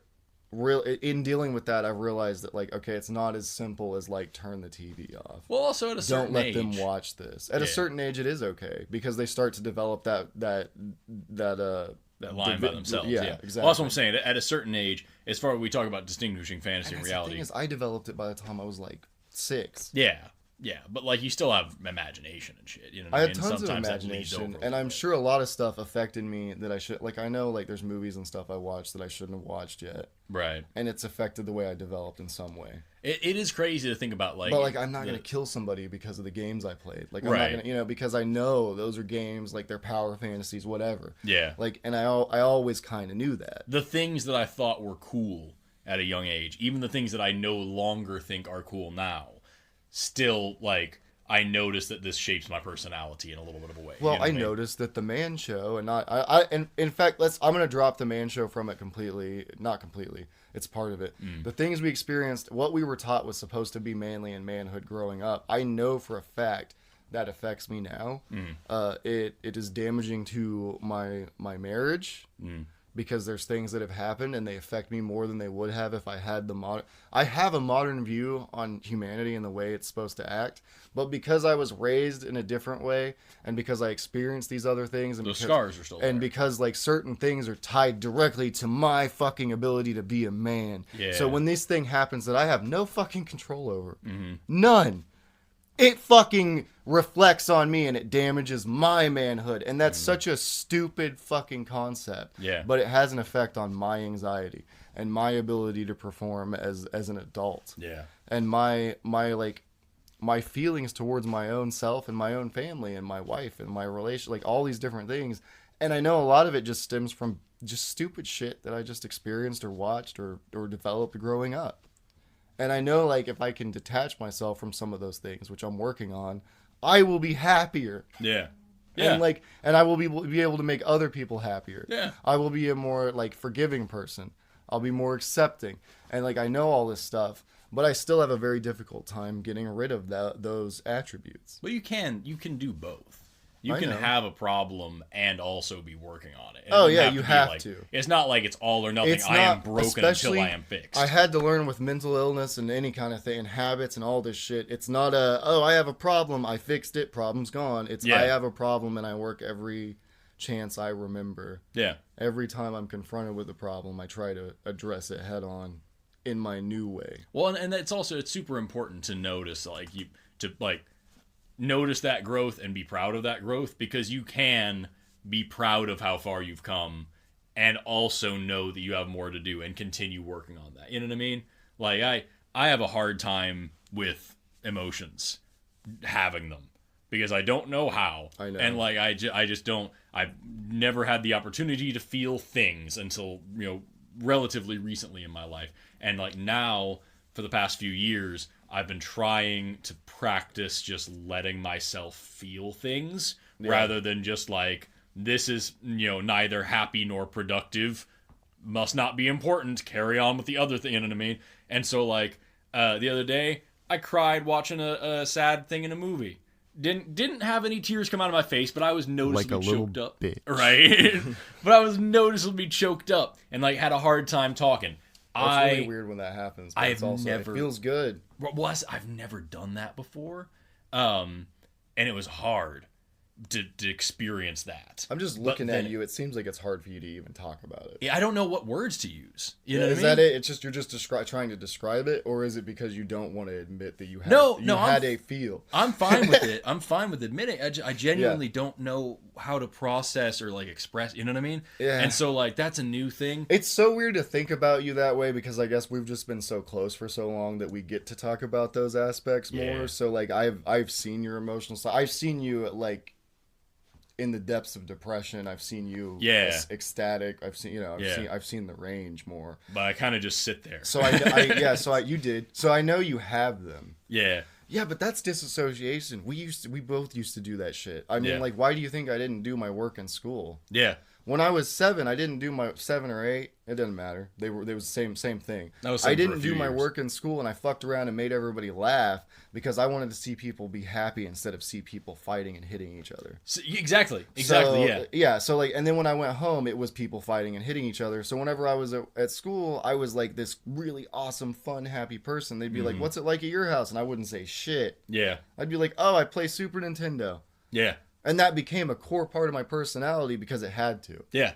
in dealing with that, I've realized that okay, it's not as simple as turn the TV off. Well, also at a certain age. Don't let them watch this. At a certain age, it is okay because they start to develop that line by themselves. Yeah, exactly. Well, that's what I'm saying. At a certain age, as far as we talk about distinguishing fantasy and reality. The thing is, I developed it by the time I was 6. Yeah, but you still have imagination and shit. You know what I I had mean? tons of Sometimes imagination, and I'm sure a lot of stuff affected me that I should. I know there's movies and stuff I watched that I shouldn't have watched yet. Right. And it's affected the way I developed in some way. It is crazy to think about But I'm not gonna kill somebody because of the games I played. I'm not gonna, because I know those are games, they're power fantasies, whatever. Yeah. And I always kind of knew that. The things that I thought were cool at a young age, even the things that I no longer think are cool now, still I noticed that this shapes my personality in a little bit of a way. Well, you know what I mean? noticed that the Man Show, and in fact, I'm gonna drop the Man Show from it completely. Not completely. It's part of it. The things we experienced, what we were taught was supposed to be manly and manhood growing up. I know for a fact that affects me now. It is damaging to my marriage. Because there's things that have happened and they affect me more than they would have if I had I have a modern view on humanity and the way it's supposed to act, but because I was raised in a different way and because I experienced these other things and those scars are still there. And because certain things are tied directly to my fucking ability to be a man. Yeah. So when this thing happens that I have no fucking control over, none, it fucking reflects on me and it damages my manhood. And that's such a stupid fucking concept. Yeah. But it has an effect on my anxiety and my ability to perform as an adult. Yeah. And my feelings towards my own self and my own family and my wife and my relation, all these different things. And I know a lot of it just stems from just stupid shit that I just experienced or watched or developed growing up. And I know, if I can detach myself from some of those things, which I'm working on, I will be happier. Yeah. Yeah. And I will be able to make other people happier. Yeah. I will be a more, forgiving person. I'll be more accepting. And, I know all this stuff, but I still have a very difficult time getting rid of those attributes. Well, you can do both. You I can know. have a problem and also be working on it. Oh, yeah, you have to. It's not like it's all or nothing. It's I am not, broken until I am fixed. I had to learn with mental illness and any kind of thing and habits and all this shit. It's not I have a problem, I fixed it, problem's gone. It's I have a problem and I work every chance I remember. Yeah. Every time I'm confronted with a problem, I try to address it head on in my new way. Well, and it's super important to notice notice that growth and be proud of that growth, because you can be proud of how far you've come and also know that you have more to do and continue working on that. You know what I mean? I have a hard time with emotions, having them, because I don't know how. I know. And I just don't. I've never had the opportunity to feel things until relatively recently in my life. And now for the past few years, I've been trying to practice just letting myself feel things rather than just like, this is, neither happy nor productive, must not be important, carry on with the other thing, you know what I mean? And so, like, the other day, I cried watching a sad thing in a movie. Didn't have any tears come out of my face, but I was noticeably choked up. Bitch. Right? But I was noticeably choked up and, like, had a hard time talking. It's really weird when that happens. But it feels good. Well, I've never done that before. And it was hard to experience that. I'm just looking at you. It seems like it's hard for you to even talk about it. Yeah, I don't know what words to use. You know what I mean? Is that it? It's just you're just trying to describe it, or is it because you don't want to admit that you had a feel? I'm fine with it. I'm fine with admitting. I genuinely don't know how to process or like express. You know what I mean? Yeah. And so like that's a new thing. It's so weird to think about you that way because I guess we've just been so close for so long that we get to talk about those aspects more. Yeah. So like I've seen your emotional side. I've seen you like in the depths of depression. I've seen you ecstatic. I've seen I've seen the range more. But I kind of just sit there. So you did. So I know you have them. Yeah. Yeah, but that's disassociation. We both used to do that shit. I mean, like, why do you think I didn't do my work in school? Yeah. When I was 7, I didn't do my 7 or 8. It doesn't matter. They was the same thing. I didn't do my work in school, and I fucked around and made everybody laugh because I wanted to see people be happy instead of see people fighting and hitting each other. Exactly. Yeah. So like, and then when I went home, it was people fighting and hitting each other. So whenever I was at school, I was like this really awesome, fun, happy person. They'd be like, "What's it like at your house?" And I wouldn't say shit. Yeah. I'd be like, "Oh, I play Super Nintendo." Yeah. And that became a core part of my personality because it had to. Yeah.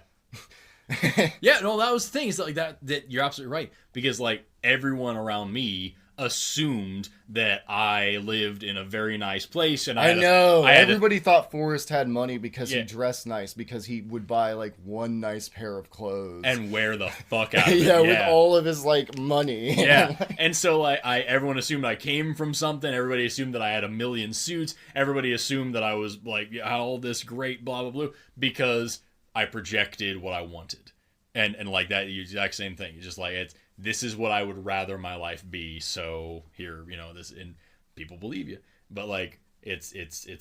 Yeah, no, that was the thing. It's like that you're absolutely right. Because like everyone around me assumed that I lived in a very nice place, and everybody thought Forrest had money because he dressed nice, because he would buy like one nice pair of clothes and wear the fuck out of it. with all of his like money. Yeah. And so like everyone assumed I came from something. Everybody assumed that I had a million suits. Everybody assumed that I was like all this great blah blah blah because I projected what I wanted. And like that exact same thing. It's just like this is what I would rather my life be. So here, this, and people believe you. But like it's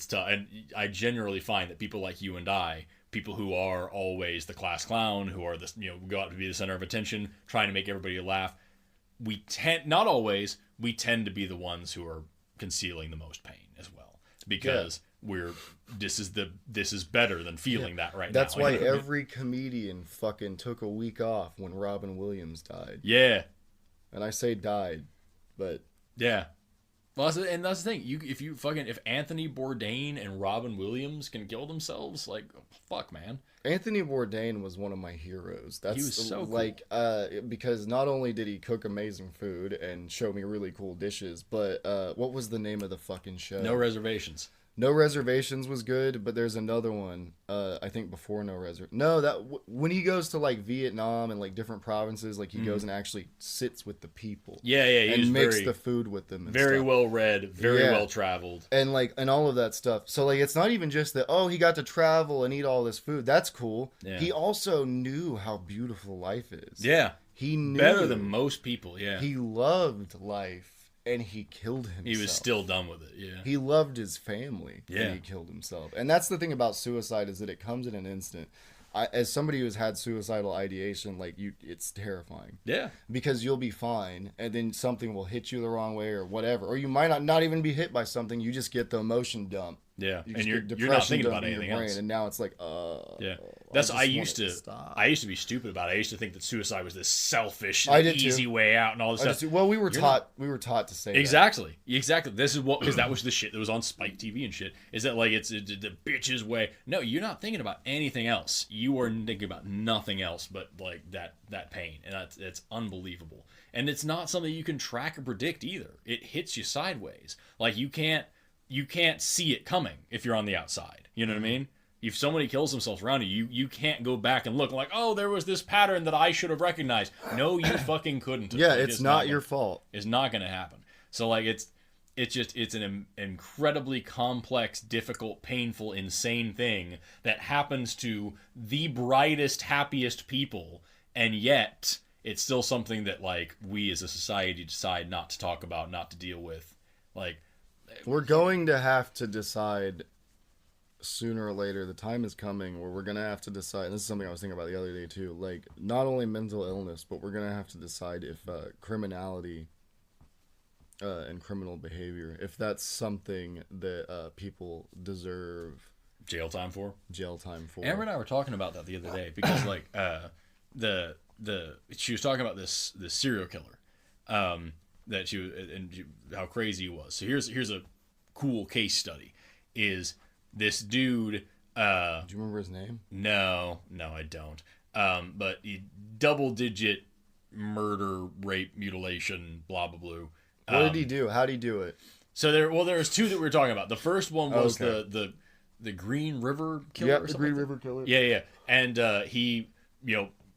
tough. And I generally find that people like you and I, people who are always the class clown, who are go out to be the center of attention, trying to make everybody laugh, we tend to be the ones who are concealing the most pain as well, because this is better than feeling that right now. That's why every comedian fucking took a week off when Robin Williams died. Yeah. And I say died, but yeah. Well, that's the thing. If Anthony Bourdain and Robin Williams can kill themselves, like, fuck, man. Anthony Bourdain was one of my heroes. He was so cool. Because not only did he cook amazing food and show me really cool dishes, but what was the name of the fucking show? No Reservations. No Reservations was good, but there's another one. I think before No Reservations. No, when he goes to like Vietnam and like different provinces, like he goes and actually sits with the people. Yeah, and makes the food with them. And very stuff. Well read, very well traveled, and all of that stuff. So like, it's not even just that. Oh, he got to travel and eat all this food. That's cool. Yeah. He also knew how beautiful life is. Yeah, he knew better than most people. Yeah, he loved life. And he killed himself. He was still done with it, yeah. He loved his family, and he killed himself. And that's the thing about suicide, is that it comes in an instant. As somebody who's had suicidal ideation, like it's terrifying. Yeah. Because you'll be fine, and then something will hit you the wrong way or whatever. Or you might not even be hit by something. You just get the emotion dump. Yeah, and you're not thinking about anything else. And now it's like, yeah. That's I used to be stupid about it. I used to think that suicide was this selfish, easy way out and all this stuff. Well, we were taught to say exactly. This is because that was the shit that was on Spike TV and shit. Is that like it's the bitch's way? No, you're not thinking about anything else. You are thinking about nothing else but like that pain, and it's unbelievable. And it's not something you can track or predict either. It hits you sideways. Like you can't see it coming if you're on the outside. You know what I mean? If somebody kills themselves around you can't go back and look like, oh, there was this pattern that I should have recognized. No, you fucking couldn't. Yeah, it's not your fault. It's not going to happen. So like it's an incredibly complex, difficult, painful, insane thing that happens to the brightest, happiest people, and yet it's still something that like we as a society decide not to talk about, not to deal with. Like, we're going to have to decide sooner or later. The time is coming where we're going to have to decide. This is something I was thinking about the other day too. Like, not only mental illness, but we're going to have to decide if criminality and criminal behavior, if that's something that people deserve jail time for. Amber and I were talking about that the other day because like she was talking about this serial killer that she was and how crazy he was. So here's a cool case study. Is this dude? Do you remember his name? No, I don't. But he double-digit murder, rape, mutilation, blah blah blah. What did he do? How did he do it? So there was two that we were talking about. The first one was the Green River Killer. Yep, the Green River Killer. Yeah. And he,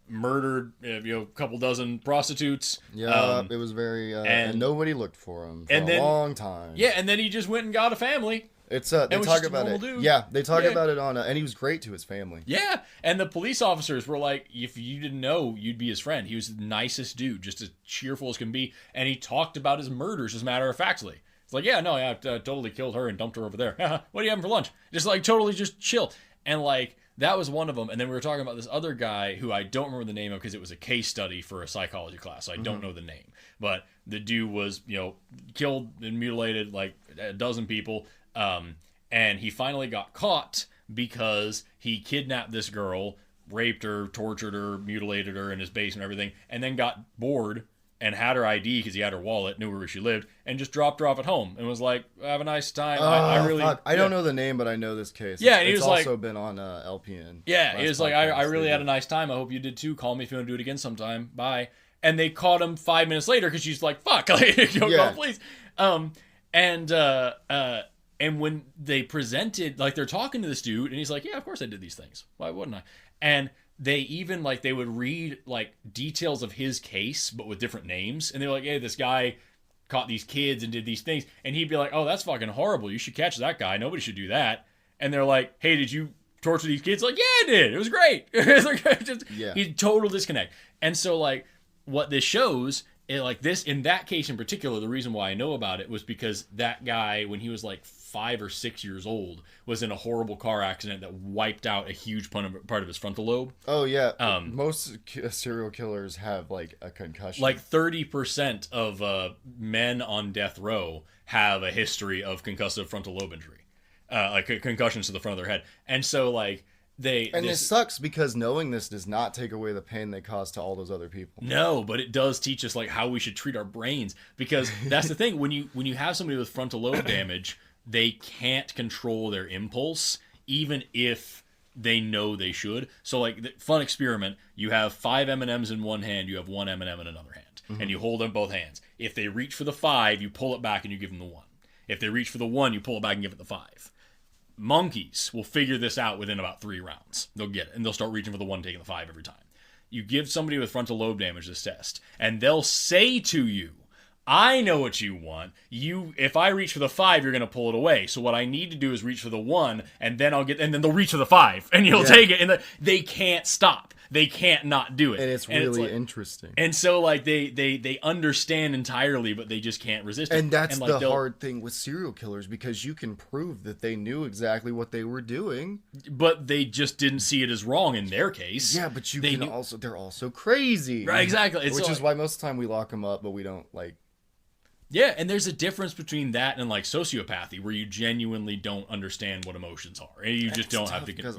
murdered, a couple dozen prostitutes. Yeah, it was very... and nobody looked for him for a long time. Yeah, and then he just went and got a family. It's they talk about it. Dude. Yeah, they talk about it on, and he was great to his family. Yeah, and the police officers were like, if you didn't know, you'd be his friend. He was the nicest dude, just as cheerful as can be, and he talked about his murders as a matter of factly. It's like, I totally killed her and dumped her over there. What are you having for lunch? Just like totally just chill. And like that was one of them. And then we were talking about this other guy who I don't remember the name of because it was a case study for a psychology class. So I don't know the name, but the dude was killed and mutilated like a dozen people. And he finally got caught because he kidnapped this girl, raped her, tortured her, mutilated her in his basement and everything, and then got bored and had her ID because he had her wallet, knew where she lived, and just dropped her off at home and was like, have a nice time. I don't know the name, but I know this case. Yeah, and it's he was also like, been on LPN. Yeah, he was like, I really had a nice time. I hope you did too. Call me if you want to do it again sometime. Bye. And they caught him 5 minutes later because she's like, fuck, go, please. And when they presented, like, they're talking to this dude, and he's like, yeah, of course I did these things. Why wouldn't I? And they even, like, they would read, like, details of his case, but with different names. And they're like, hey, this guy caught these kids and did these things. And he'd be like, oh, that's fucking horrible. You should catch that guy. Nobody should do that. And they're like, hey, did you torture these kids? Like, yeah, I did. It was great. It's like, He's total disconnect. And so, like, what this shows... in that case in particular, the reason why I know about it was because that guy, when he was like 5 or 6 years old, was in a horrible car accident that wiped out a huge part of his frontal lobe. Oh, yeah. Most serial killers have like a concussion. Like 30% of men on death row have a history of concussive frontal lobe injury, like concussions to the front of their head. And so, like, this sucks because knowing this does not take away the pain they cause to all those other people. No, but it does teach us like how we should treat our brains, because that's the thing. When you have somebody with frontal lobe damage, they can't control their impulse, even if they know they should. So, like, fun experiment: you have 5 M&Ms in one hand, you have 1 M&M in another hand, and you hold them both hands. If they reach for the 5, you pull it back and you give them the 1. If they reach for the 1, you pull it back and give it the 5. Monkeys will figure this out within about 3 rounds. They'll get it, and they'll start reaching for the 1, taking the 5 every time. You give somebody with frontal lobe damage this test, and they'll say to you, I know what you want. If I reach for the 5, you're going to pull it away. So what I need to do is reach for the 1, and then then they'll reach for the 5, and you'll take it. And they can't stop. They can't not do it. And it's really interesting. And so, like, they understand entirely, but they just can't resist it. And that's the hard thing with serial killers, because you can prove that they knew exactly what they were doing. But they just didn't see it as wrong in their case. Yeah, but they're also crazy. Right, exactly. Which is why most of the time we lock them up, but we don't, like... Yeah, and there's a difference between that and, like, sociopathy, where you genuinely don't understand what emotions are, and you just don't have to get. Because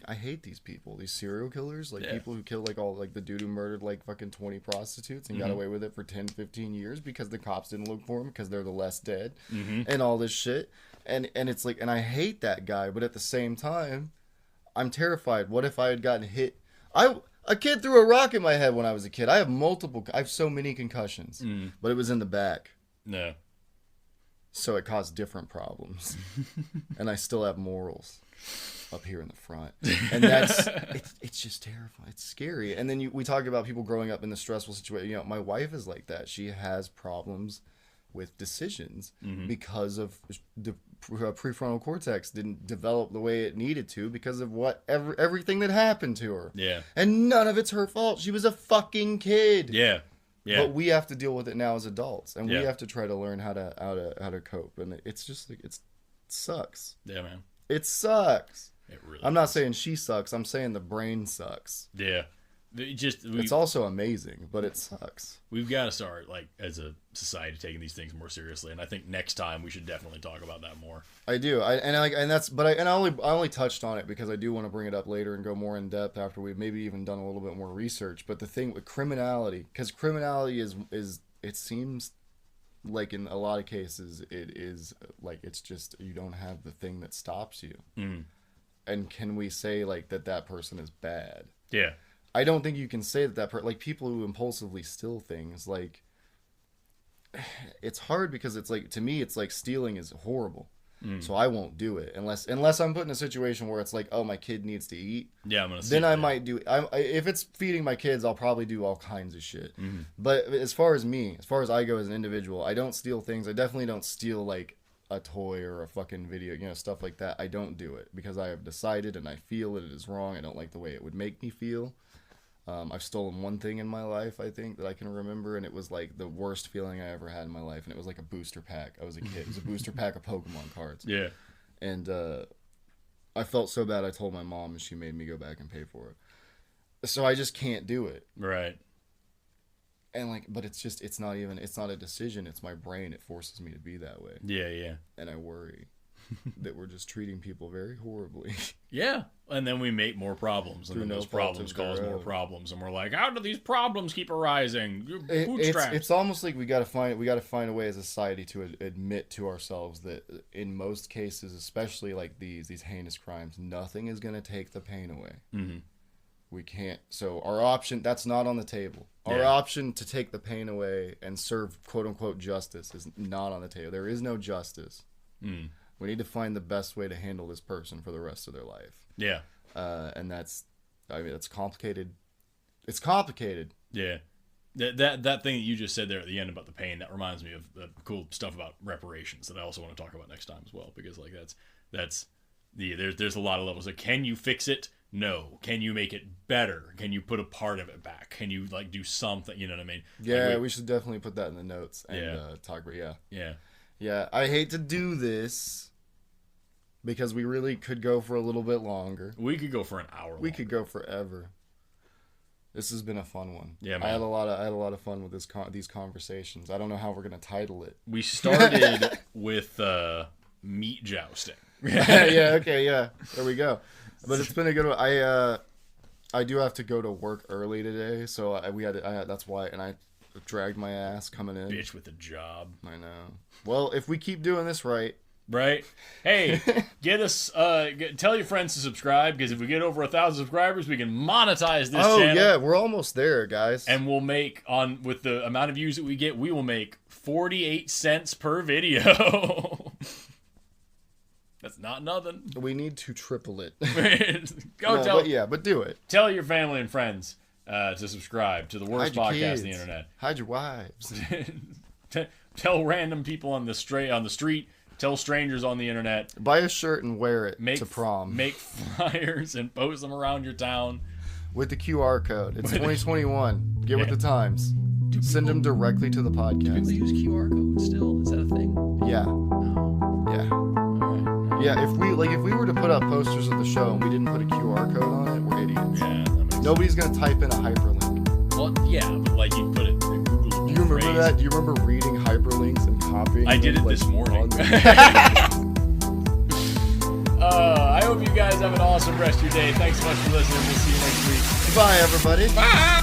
I hate these people, these serial killers, like people who kill like the dude who murdered like fucking 20 prostitutes and got away with it for 10, 15 years because the cops didn't look for him because they're the less dead, and all this shit, and it's like, and I hate that guy, but at the same time, I'm terrified. What if I had gotten hit? A kid threw a rock in my head when I was a kid. I have so many concussions, but it was in the back. No. So it caused different problems. And I still have morals up here in the front. And it's just terrifying. It's scary. And then we talk about people growing up in the stressful situation. My wife is like that. She has problems with decisions because of the prefrontal cortex didn't develop the way it needed to because of everything that happened to her. Yeah. And none of it's her fault. She was a fucking kid. Yeah. Yeah. But we have to deal with it now as adults, and we Yeah. have to try to learn how to cope. And it's just like it sucks. Yeah, man. It sucks. It really I'm not saying she sucks. I'm saying the brain sucks. Yeah. It's also amazing, but it sucks. We've got to start, like, as a society, taking these things more seriously, and I think next time we should definitely talk about that more. I do. I only touched on it because I do want to bring it up later and go more in depth after we've maybe even done a little bit more research. But the thing with criminality, because criminality is it seems like in a lot of cases it is like it's just you don't have the thing that stops you. And can we say like that person is bad? Yeah. I don't think you can say that like people who impulsively steal things, like it's hard because it's like, to me, it's like stealing is horrible. So I won't do it unless I'm put in a situation where it's like, oh, my kid needs to eat. Yeah, I'm gonna. Then I might do. If it's feeding my kids, I'll probably do all kinds of shit. But as far as I go as an individual, I don't steal things. I definitely don't steal like a toy or a fucking video, stuff like that. I don't do it because I have decided and I feel that it is wrong. I don't like the way it would make me feel. I've stolen one thing in my life, I think, that I can remember, and it was like the worst feeling I ever had in my life, and it was like a booster pack. I was a kid. It was a booster pack of Pokemon cards. Yeah. And I felt so bad I told my mom, and she made me go back and pay for it. So I just can't do it. Right. And like, but it's not a decision. It's my brain. It forces me to be that way. Yeah, yeah. And I worry that we're just treating people very horribly. Yeah. And then we make more problems, and then those problems cause more problems, and we're like, how do these problems keep arising? Bootstraps. It's almost like we got to find a way as a society to admit to ourselves that in most cases, especially like these heinous crimes, nothing is going to take the pain away. We can't. So our option, that's not on the table. Our option to take the pain away and serve quote unquote justice is not on the table. There is no justice. We need to find the best way to handle this person for the rest of their life. Yeah. And it's complicated. It's complicated. Yeah. That thing that you just said there at the end about the pain, that reminds me of the cool stuff about reparations that I also want to talk about next time as well, because like there's a lot of levels. Like, can you fix it? No. Can you make it better? Can you put a part of it back? Can you like do something? You know what I mean? Yeah, like we should definitely put that in the notes and talk about Yeah. I hate to do this because we really could go for a little bit longer. We could go for an hour. We could go forever. This has been a fun one. Yeah, man. I had a lot of fun with these conversations. I don't know how we're gonna title it. We started with meat jousting. There we go. But it's been a good one. I do have to go to work early today, so that's why, and I dragged my ass coming in. Bitch with a job. I know. Well, if we keep doing this right. Hey, get us. Tell your friends to subscribe, because if we get over 1,000 subscribers, we can monetize this channel. Oh yeah, we're almost there, guys. And we'll make with the amount of views that we get, we will make 48 cents per video. That's not nothing. We need to triple it. But do it. Tell your family and friends to subscribe to the worst podcast on the internet. Hide your wives. Tell random people on the street. Tell strangers on the internet. Buy a shirt and wear it to prom. Make flyers and post them around your town. With the QR code. It's 2021. Get with the times. Send them directly to the podcast. Do people use QR codes still? Is that a thing? Yeah. Oh. Yeah. All right. Yeah, if we were to put up posters of the show and we didn't put a QR code on it, we're idiots. Yeah, that makes Nobody's going to type in a hyperlink. Well, yeah, but like you put it in Google. Do you remember that? Do you remember reading hyperlinks and copying? I did it this morning. I hope you guys have an awesome rest of your day. Thanks so much for listening. We'll see you next week. Bye, everybody. Bye.